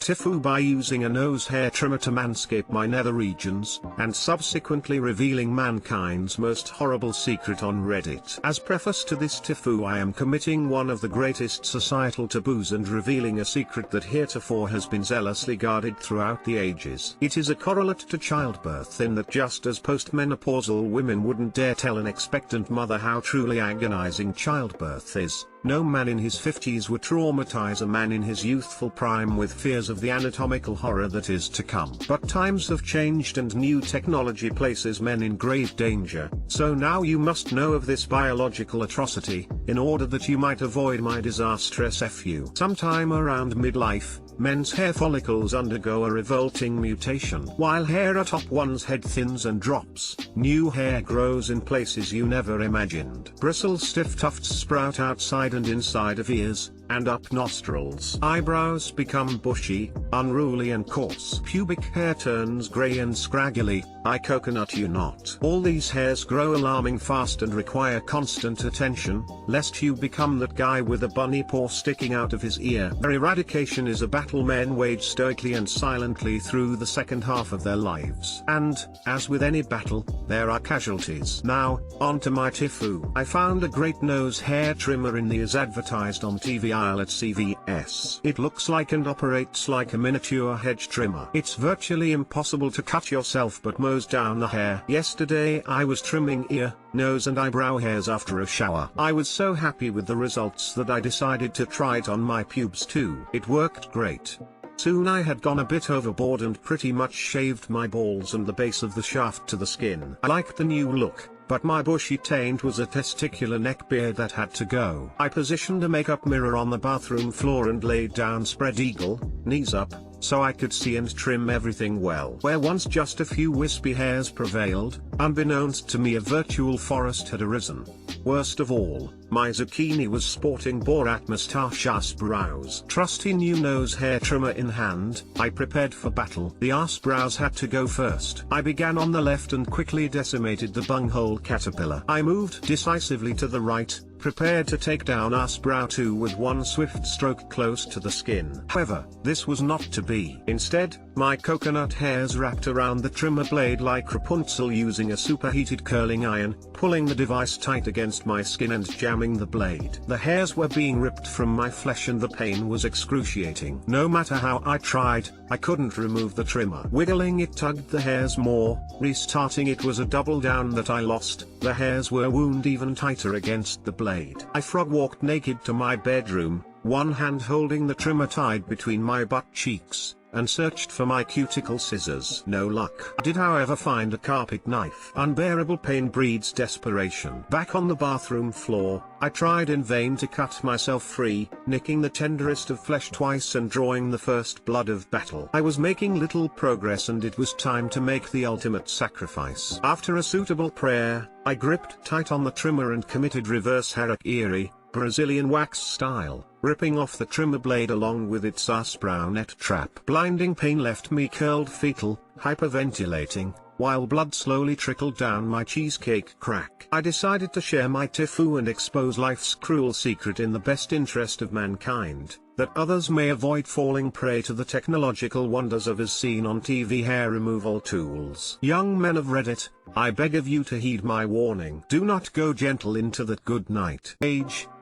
TIFU by using a nose hair trimmer to manscape my nether regions, and subsequently revealing mankind's most horrible secret on Reddit. As preface to this TIFU, I am committing one of the greatest societal taboos and revealing a secret that heretofore has been zealously guarded throughout the ages. It is a correlate to childbirth in that just as postmenopausal women wouldn't dare tell an expectant mother how truly agonizing childbirth is, no man in his 50s would traumatize a man in his youthful prime with fears of the anatomical horror that is to come. But times have changed and new technology places men in grave danger, so now you must know of this biological atrocity, in order that you might avoid my disastrous FU. Sometime around midlife, men's hair follicles undergo a revolting mutation. While hair atop one's head thins and drops, new hair grows in places you never imagined. Bristles, stiff tufts sprout outside and inside of ears, and up nostrils. Eyebrows become bushy, unruly and coarse. Pubic hair turns grey and scraggly, I coconut you not. All these hairs grow alarming fast and require constant attention, lest you become that guy with a bunny paw sticking out of his ear. Their eradication is a battle men wage stoically and silently through the second half of their lives. And, as with any battle, there are casualties. Now, on to my TIFU. I found a great nose hair trimmer in the as advertised on TV aisle at CVS. It looks like and operates like a miniature hedge trimmer. It's virtually impossible to cut yourself but mows down the hair. Yesterday I was trimming ear, nose and eyebrow hairs after a shower. I was so happy with the results that I decided to try it on my pubes too. It worked great. Soon I had gone a bit overboard and pretty much shaved my balls and the base of the shaft to the skin. I liked the new look, but my bushy taint was a testicular neckbeard that had to go. I positioned a makeup mirror on the bathroom floor and laid down spread eagle, knees up, so I could see and trim everything well. Where once just a few wispy hairs prevailed, unbeknownst to me a virtual forest had arisen. Worst of all, my zucchini was sporting Borat moustache brows. Trusty new nose hair trimmer in hand, I prepared for battle. The arse brows had to go first. I began on the left and quickly decimated the bunghole caterpillar. I moved decisively to the right, prepared to take down arse brow 2 with one swift stroke close to the skin. However, this was not to be. Instead, my coconut hairs wrapped around the trimmer blade like Rapunzel using a superheated curling iron, pulling the device tight against my skin and jamming the blade. The hairs were being ripped from my flesh and the pain was excruciating. No matter how I tried, I couldn't remove the trimmer. Wiggling it tugged the hairs more, restarting it was a double down that I lost. The hairs were wound even tighter against the blade. I frog walked naked to my bedroom, one hand holding the trimmer tied between my butt cheeks, and searched for my cuticle scissors. No luck. I did however find a carpet knife. Unbearable pain breeds desperation. Back on the bathroom floor, I tried in vain to cut myself free, nicking the tenderest of flesh twice and drawing the first blood of battle. I was making little progress and it was time to make the ultimate sacrifice. After a suitable prayer, I gripped tight on the trimmer and committed reverse harakiri, Brazilian wax style, ripping off the trimmer blade along with its arse-brow net trap. Blinding pain left me curled fetal, hyperventilating, while blood slowly trickled down my cheesecake crack. I decided to share my TIFU and expose life's cruel secret in the best interest of mankind, that others may avoid falling prey to the technological wonders of as seen on TV hair removal tools. Young men of Reddit, I beg of you to heed my warning. Do not go gentle into that good night.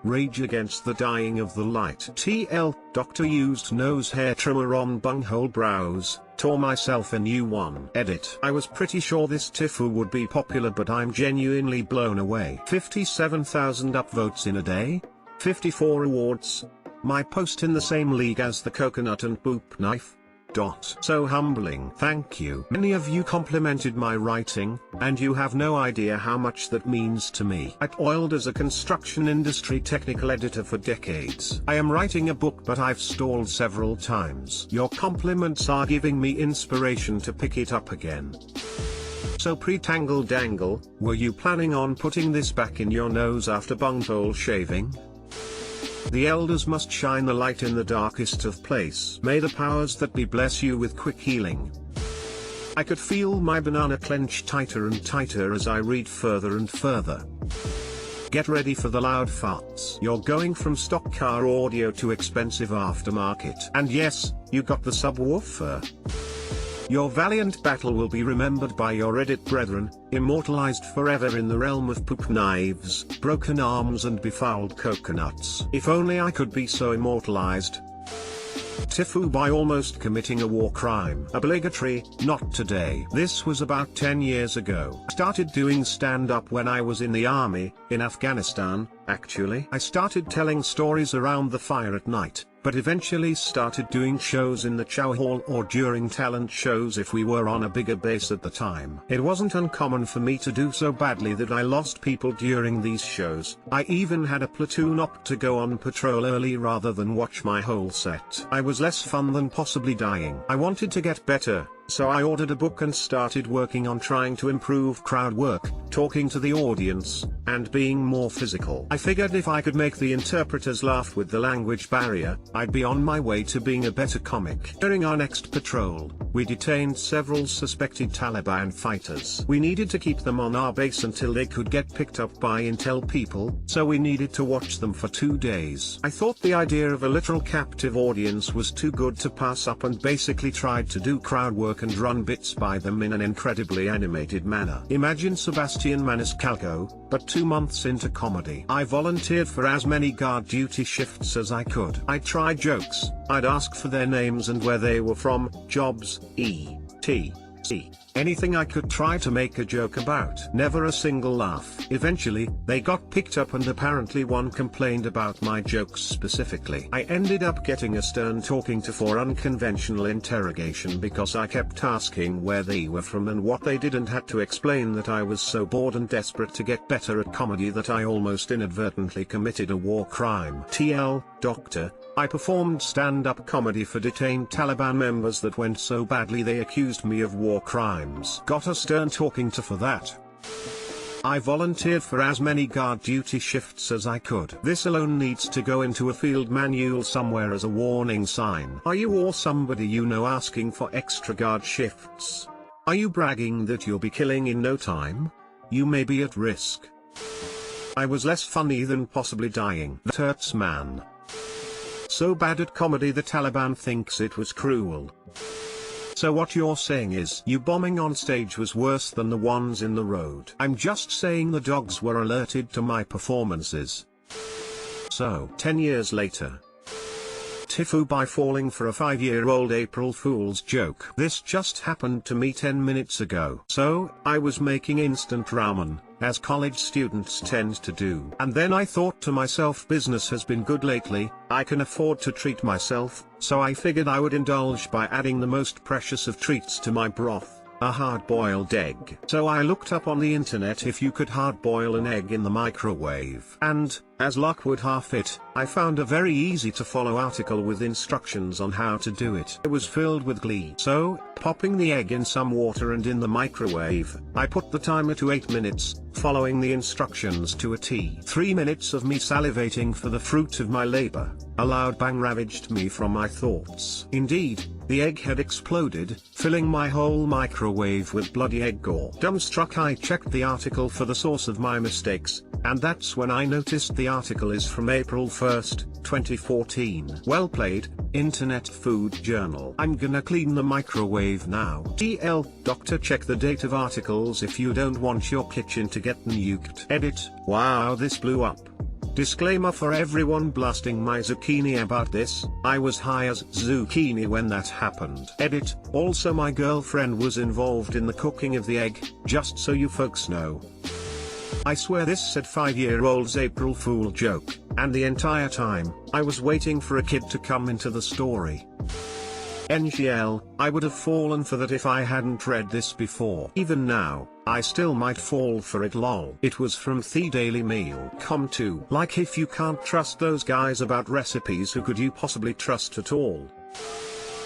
Rage against the dying of the light. TL, doctor used nose hair trimmer on bunghole brows, tore myself a new one. Edit. I was pretty sure this TIFU would be popular but I'm genuinely blown away. 57,000 upvotes in a day? 54 awards? My post in the same league as the coconut and boop knife? So humbling. Thank you. Many of you complimented my writing, and you have no idea how much that means to me. I toiled as a construction industry technical editor for decades. I am writing a book but I've stalled several times. Your compliments are giving me inspiration to pick it up again. So pre-tangle dangle, were you planning on putting this back in your nose after bunghole shaving? The elders must shine the light in the darkest of place. May the powers that be bless you with quick healing. I could feel my banana clench tighter and tighter as I read further and further. Get ready for the loud farts. You're going from stock car audio to expensive aftermarket. And yes, you got the subwoofer. Your valiant battle will be remembered by your Reddit brethren, immortalized forever in the realm of poop knives, broken arms and befouled coconuts. If only I could be so immortalized. TIFU by almost committing a war crime. Obligatory, not today. This was about 10 years ago. I started doing stand-up when I was in the army, in Afghanistan, actually. I started telling stories around the fire at night, but eventually started doing shows in the chow hall or during talent shows if we were on a bigger base at the time. It wasn't uncommon for me to do so badly that I lost people during these shows. I even had a platoon opt to go on patrol early rather than watch my whole set. I was less fun than possibly dying. I wanted to get better, so I ordered a book and started working on trying to improve crowd work, talking to the audience, and being more physical. I figured if I could make the interpreters laugh with the language barrier, I'd be on my way to being a better comic. During our next patrol, we detained several suspected Taliban fighters. We needed to keep them on our base until they could get picked up by intel people, so we needed to watch them for 2 days. I thought the idea of a literal captive audience was too good to pass up and basically tried to do crowd work and run bits by them in an incredibly animated manner. Imagine Sebastian Maniscalco, but 2 months into comedy. I volunteered for as many guard duty shifts as I could. I tried jokes, I'd ask for their names and where they were from, jobs, etc. Anything I could try to make a joke about. Never a single laugh. Eventually, they got picked up and apparently one complained about my jokes specifically. I ended up getting a stern talking to for unconventional interrogation because I kept asking where they were from and what they did and had to explain that I was so bored and desperate to get better at comedy that I almost inadvertently committed a war crime. TL, Doctor, I performed stand-up comedy for detained Taliban members that went so badly they accused me of war crimes. Got a stern talking to for that. I volunteered for as many guard duty shifts as I could. This alone needs to go into a field manual somewhere as a warning sign. Are you or somebody you know asking for extra guard shifts? Are you bragging that you'll be killing in no time? You may be at risk. I was less funny than possibly dying. That hurts, man. So bad at comedy the Taliban thinks it was cruel. So what you're saying is you bombing on stage was worse than the ones in the road. I'm just saying the dogs were alerted to my performances. So 10 years later. TIFU by falling for a 5-year-old April Fool's joke. This just happened to me 10 minutes ago. So, I was making instant ramen, as college students tend to do. And then I thought to myself, business has been good lately, I can afford to treat myself, so I figured I would indulge by adding the most precious of treats to my broth. A hard-boiled egg. So I looked up on the internet if you could hard-boil an egg in the microwave. And, as luck would have it, I found a very easy-to-follow article with instructions on how to do it. It was filled with glee. So, popping the egg in some water and in the microwave, I put the timer to 8 minutes, following the instructions to a T. 3 minutes of me salivating for the fruit of my labor. A loud bang ravaged me from my thoughts. Indeed, the egg had exploded, filling my whole microwave with bloody egg gore. Dumbstruck, I checked the article for the source of my mistakes, and that's when I noticed the article is from April 1st, 2014. Well played, Internet Food Journal. I'm gonna clean the microwave now. TL, Doctor, check the date of articles if you don't want your kitchen to get nuked. Edit, wow, this blew up. Disclaimer for everyone blasting my zucchini about this, I was high as zucchini when that happened. Edit, also my girlfriend was involved in the cooking of the egg, just so you folks know. I swear this said 5-year-old's April Fool joke, and the entire time, I was waiting for a kid to come into the story. NGL, I would have fallen for that if I hadn't read this before. Even now, I still might fall for it, lol. It was from the Daily Mail. Come to. Like, if you can't trust those guys about recipes, who could you possibly trust at all?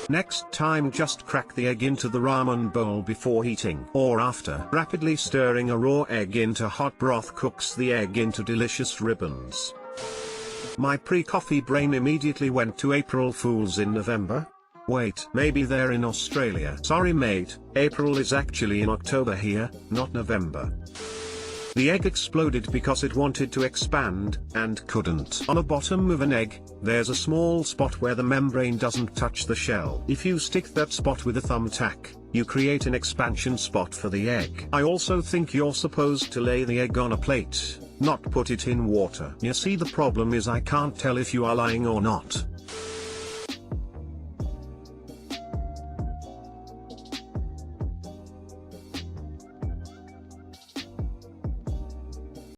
Next time, just crack the egg into the ramen bowl before eating or after. Rapidly stirring a raw egg into hot broth cooks the egg into delicious ribbons. My pre-coffee brain immediately went to April Fools in November. Wait, maybe they're in Australia. Sorry mate, April is actually in October here, not November. The egg exploded because it wanted to expand, and couldn't. On the bottom of an egg, there's a small spot where the membrane doesn't touch the shell. If you stick that spot with a thumbtack, you create an expansion spot for the egg. I also think you're supposed to lay the egg on a plate, not put it in water. You see, the problem is I can't tell if you are lying or not.